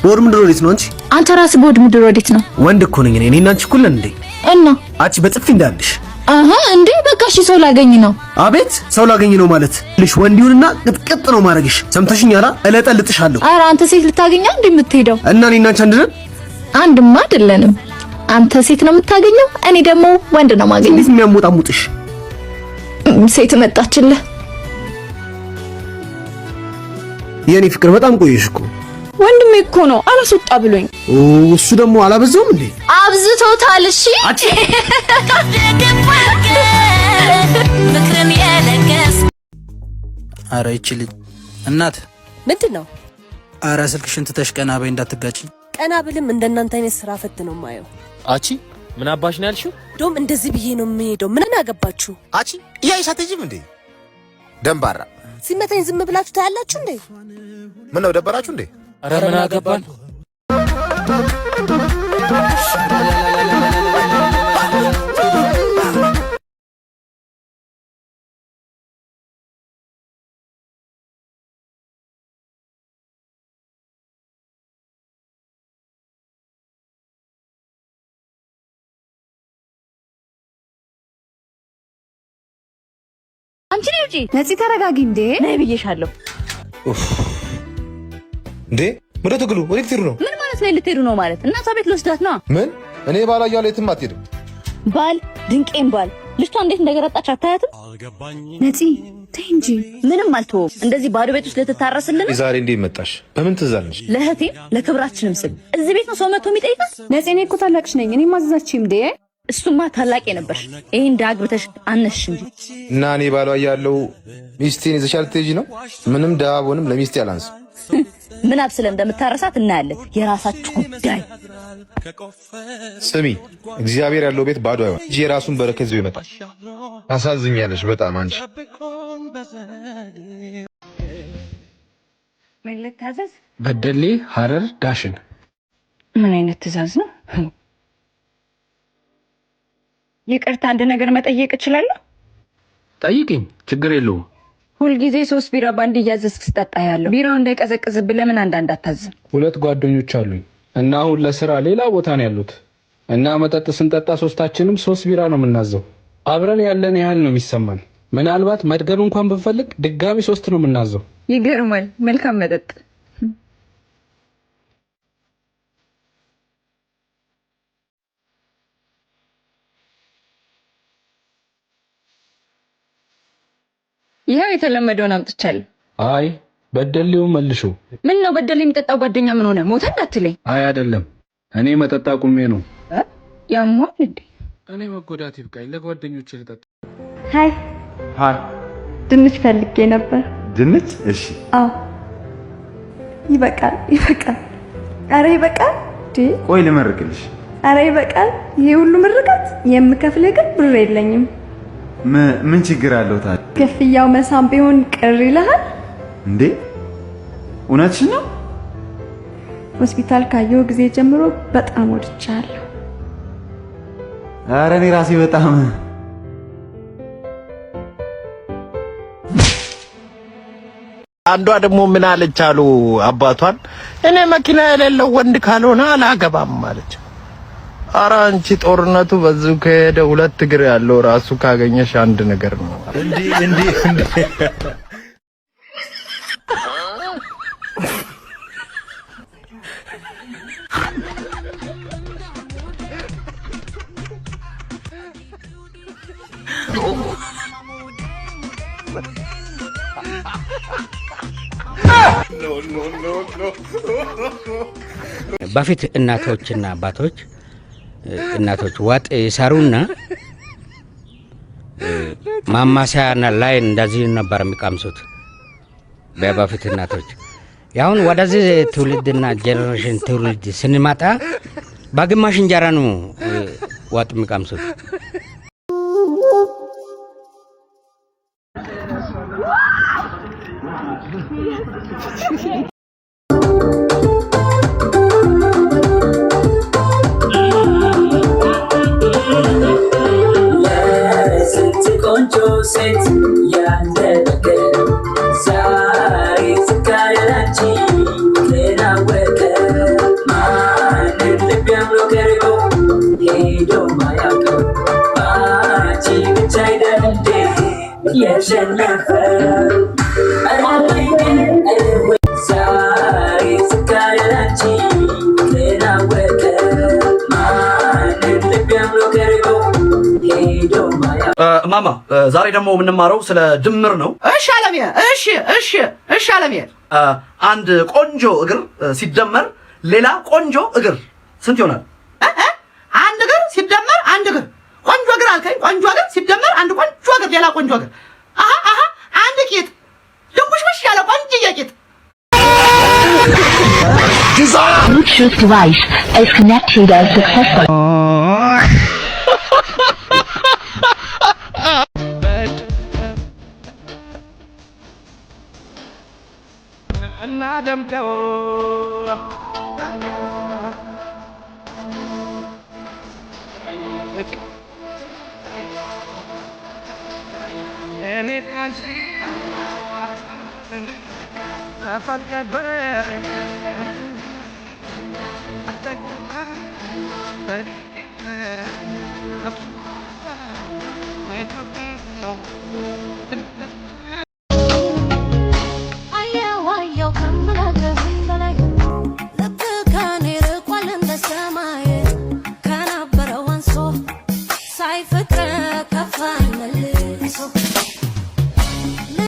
ቦድ ምድር ወዴት ነው አንቺ? አንተ ራስህ ቦድ ምድር ወዴት ነው? ወንድ እኮ ነኝ እኔ እና አንቺ እኩል ነን እንዴ? እና አንቺ በጥፊ እንዳልሽ እንዴ በቃ እሺ ሰው ላገኝ ነው። አቤት ሰው ላገኝ ነው ማለት ልሽ ወንድ ይሁንና ቅጥቅጥ ነው ማረግሽ። ሰምተሽኛላ? እለጠልጥሻለሁ። ኧረ አንተ ሴት ልታገኛ እንዴ የምትሄደው? እና እኔ እና አንቺ አንድ ነን? አንድማ አይደለንም። አንተ ሴት ነው የምታገኘው፣ እኔ ደግሞ ወንድ ነው ማገኘው። እንዴት የሚያሞጣሙጥሽ ሴት መጣችልህ። የኔ ፍቅር በጣም ቆየሽ እኮ። ወንድሜ እኮ ነው አላስወጣ ብሎኝ። እሱ ደግሞ አላበዛውም እንዴ? አብዝቶታል። እሺ አረ ይቺ ልጅ እናት ምንድነው? አረ ስልክሽን ትተሽ ቀና በይ እንዳትጋጪ። ቀና ብልም እንደናንተ አይነት ስራ ፈት ነው ማየው። አቺ ምን አባሽ ነው ያልሽው? ዶም እንደዚህ ብዬ ነው የምሄደው። ምን አገባችሁ? አቺ ያይሳተጂም እንዴ ደንባራ ሲመታኝ ዝም ብላችሁ ታያላችሁ እንዴ? ምን ነው ደበራችሁ እንዴ? አረ ምን አገባን? አንቺ ልጅ ነፂ ተረጋጊ እንዴ ነይ ብዬሻለሁ። እንዴ ወደ ትግሉ ወዴት ትሄዱ ነው? ምን ማለት ነው ልትሄዱ ነው ማለት? እናቷ ቤት ልወስዳት ነው። ምን እኔ ባላ ያለ የትም አትሄድም። ባል ድንቄም ባል ልጅቷ እንዴት እንደገረጣች አታያትም? ነፂ ተይ እንጂ ምንም አልተወም። እንደዚህ ባዶ ቤት ውስጥ ልትታረስልን ዛሬ እንዴ መጣሽ? በምን ትዛለሽ? ለእህቴም ለክብራችንም ስል እዚህ ቤት ነው ሰው መጥቶ የሚጠይቃት። ነፂ እኔ እኮ ታላቅሽ ነኝ። እኔ ማዘዛችም እንዴ እሱማ ታላቅ የነበርሽ ይሄን ዳግብተሽ አነሽ እንጂ እና እኔ ባሏ ያለው ሚስቴን ይዘሻል ትሄጂ ነው? ምንም ዳቦንም ለሚስቴ አላንስ። ምን አብስለ እንደምታረሳት እናያለን። የራሳችሁ ጉዳይ። ስሚ እግዚአብሔር ያለው ቤት ባዶ አይሆን እንጂ የራሱን በረከት ይዞ ይመጣል። ታሳዝኛለሽ በጣም አንቺ። ምን ልታዘዝ? በደሌ ሐረር ዳሽን። ምን አይነት ትእዛዝ ነው? ይቅርታ አንድ ነገር መጠየቅ እችላለሁ? ጠይቂኝ፣ ችግር የለውም። ሁልጊዜ 3 ቢራ ባንድ እያዘዝክ ስጠጣ ያለው ቢራው እንዳይቀዘቅዝብህ ለምን አንዳንድ አታዝም? 2 ጓደኞች አሉኝ እና አሁን ለስራ ሌላ ቦታ ነው ያሉት እና መጠጥ ስንጠጣ ሶስታችንም 3 ቢራ ነው የምናዘው። አብረን ያለን ያህል ነው የሚሰማን። ምናልባት መድገም እንኳን ብንፈልግ ድጋሚ 3 ነው የምናዘው። ይገርማል። መልካም መጠጥ። ይሄ የተለመደውን አምጥቻለሁ። አይ በደሌው መልሹ። ምን ነው በደሌ የሚጠጣው ጓደኛ ምን ሆነ? ሞተ እንዳትለኝ። አይ አይደለም፣ እኔ መጠጣ ቁሜ ነው። ያሟል እንዴ? እኔ መጎዳት ይብቃኝ፣ ለጓደኞቼ ልጠጣ። ሃይ ሃይ፣ ድንች ፈልጌ ነበር። ድንች? እሺ። አዎ ይበቃል፣ ይበቃል። አረ ይበቃል። ቆይ ልመርቅልሽ። አረ ይበቃል። ይሄ ሁሉ ምርቃት የምከፍልህ ግን ብር የለኝም። ምን ችግር አለው ታዲያ? ክፍያው መሳም ቢሆን ቅር ይልሃል እንዴ? እውነትሽ ነው? ሆስፒታል ካየሁ ጊዜ ጀምሮ በጣም ወድቻለሁ። ኧረ እኔ ራሴ በጣም አንዷ ደግሞ ምን አለች አሉ አባቷን፣ እኔ መኪና የሌለው ወንድ ካልሆነ አላገባም ማለች። ኧረ አንቺ ጦርነቱ በዙ ከሄደ 2 እግር ያለው ራሱ ካገኘሽ አንድ ነገር ነው። እንዴ በፊት እናቶችና አባቶች እናቶች ወጥ ይሰሩና ማማሰያና ላይ እንደዚህ ነበር የሚቀምሱት በፊት እናቶች። ያሁን ወደዚህ ትውልድና ጄኔሬሽን ትውልድ ስንመጣ በግማሽ እንጀራ ነው ወጥ የሚቀምሱት። ሴት ያንደገ ዛሬ ፍቃዳችን ከናወረ ማማ ዛሬ ደግሞ የምንማረው ስለ ድምር ነው። እሺ አለሜ፣ እሺ አለሜ። አንድ ቆንጆ እግር ሲደመር ሌላ ቆንጆ እግር ስንት ይሆናል? አንድ እግር ሲደመር አንድ እግር ቆንጆ እግር አልከኝ። ቆንጆ እግር ሲደመር አንድ ቆንጆ እግር ሌላ ቆንጆ እግር አንድ ቂጥ ድንቡሽቡሽ ያለ ቆንጆ ቂጥ። Bluetooth device is connected successfully.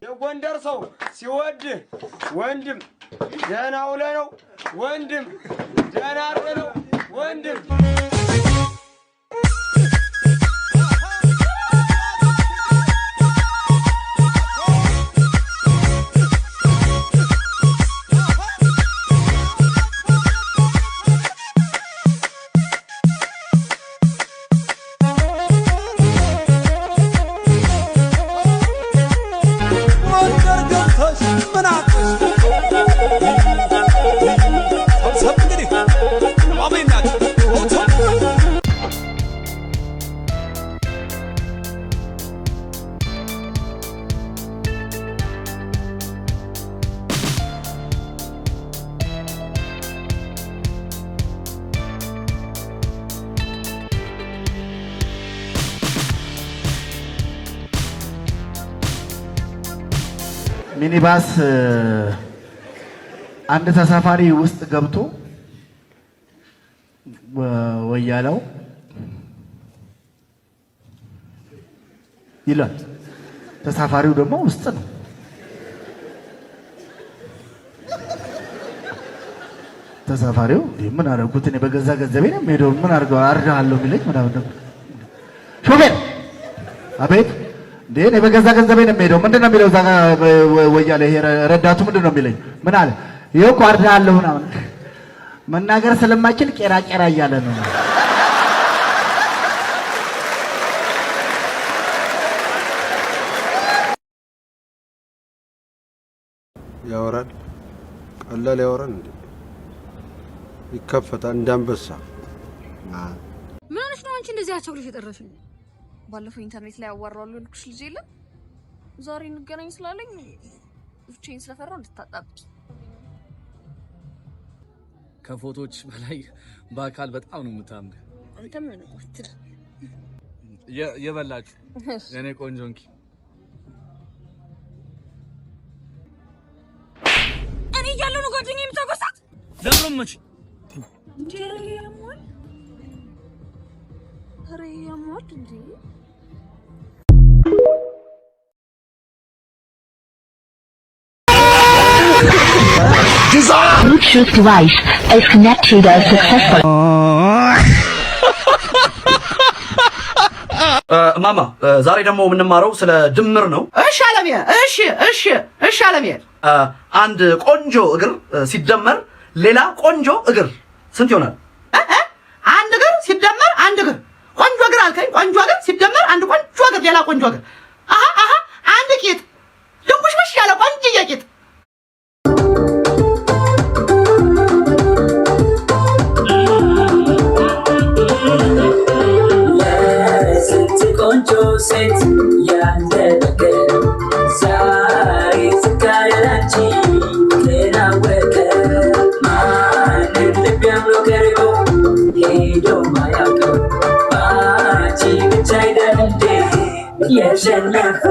የጎንደር ሰው ሲወድ ወንድም ደህና ውለህ ነው ወንድም ደህና አድርገህ ነው ወንድም። ሚኒባስ አንድ ተሳፋሪ ውስጥ ገብቶ ወያለው ይላል። ተሳፋሪው ደግሞ ውስጥ ነው። ተሳፋሪው ምን አደረኩት እኔ በገዛ ገንዘቤ ነው የምሄደው ምን አድርገው አርዳለሁ የሚለኝ ምናምን ነው። ሾፌር አቤት እንዴ እኔ በገዛ ገንዘቤ ነው የምሄደው ምንድነው የሚለው እዛ ወያለ ይሄ ረዳቱ ምንድነው የሚለኝ ምን አለ ይሄው እኮ አርዳለሁ ምናምን መናገር ስለማይችል ቄራ ቄራ እያለ ነው። ያወራል ቀላል ያወራል እንዴ ይከፈታል እንዳንበሳ። ምን ሆነሽ ነው አንቺ እንደዚህ አቸውልሽ የጠረሽኝ? ባለፈው ኢንተርኔት ላይ ያዋራሉ ልኩሽ ልጅ የለም ዛሬ እንገናኝ ስላለኝ ብቻዬን ስለፈራው እንድታጣብቂ። ከፎቶች በላይ በአካል በጣም ነው የምታምር። አንተ ምን ነው ወጥር የበላችሁ የኔ ቆንጆ እንኪ እኔ እያለሁ ነው ጓደኛዬ የምታጎሳት ለምሮምች እንዴ ያሟል ኧረ ያሟል እንዴ Bluetooth device is connected successfully. ማማ ዛሬ ደግሞ የምንማረው ስለ ድምር ነው። እሺ አለሜ፣ እሺ አለሜ። አንድ ቆንጆ እግር ሲደመር ሌላ ቆንጆ እግር ስንት ይሆናል? አንድ እግር ሲደመር አንድ እግር ቆንጆ እግር አልከኝ። ቆንጆ እግር ሲደመር አንድ ቆንጆ እግር ሌላ ቆንጆ እግር አንድ ቂጥ ድንቡሽቡሽ ያለ ቆንጆ ቂጥ። ሴት ያንተ ነገር ዛሬ ስካያላቺ ለናወቀ ማንን ልብ ያምሮ ቀርቦ ሄዶ ማያውቀው ባንቺ ብቻ አይደል እንዴ የሸነፈ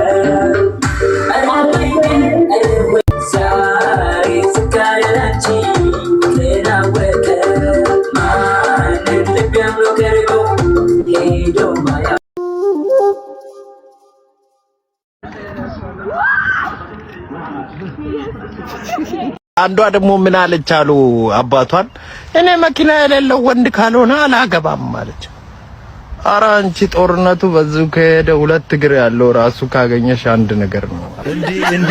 አንዷ ደግሞ ምን አለች አሉ አባቷን እኔ መኪና የሌለው ወንድ ካልሆነ አላገባም አለች። ኧረ አንቺ ጦርነቱ በዚሁ ከሄደ 2 እግር ያለው ራሱ ካገኘሽ አንድ ነገር ነው። እንዴ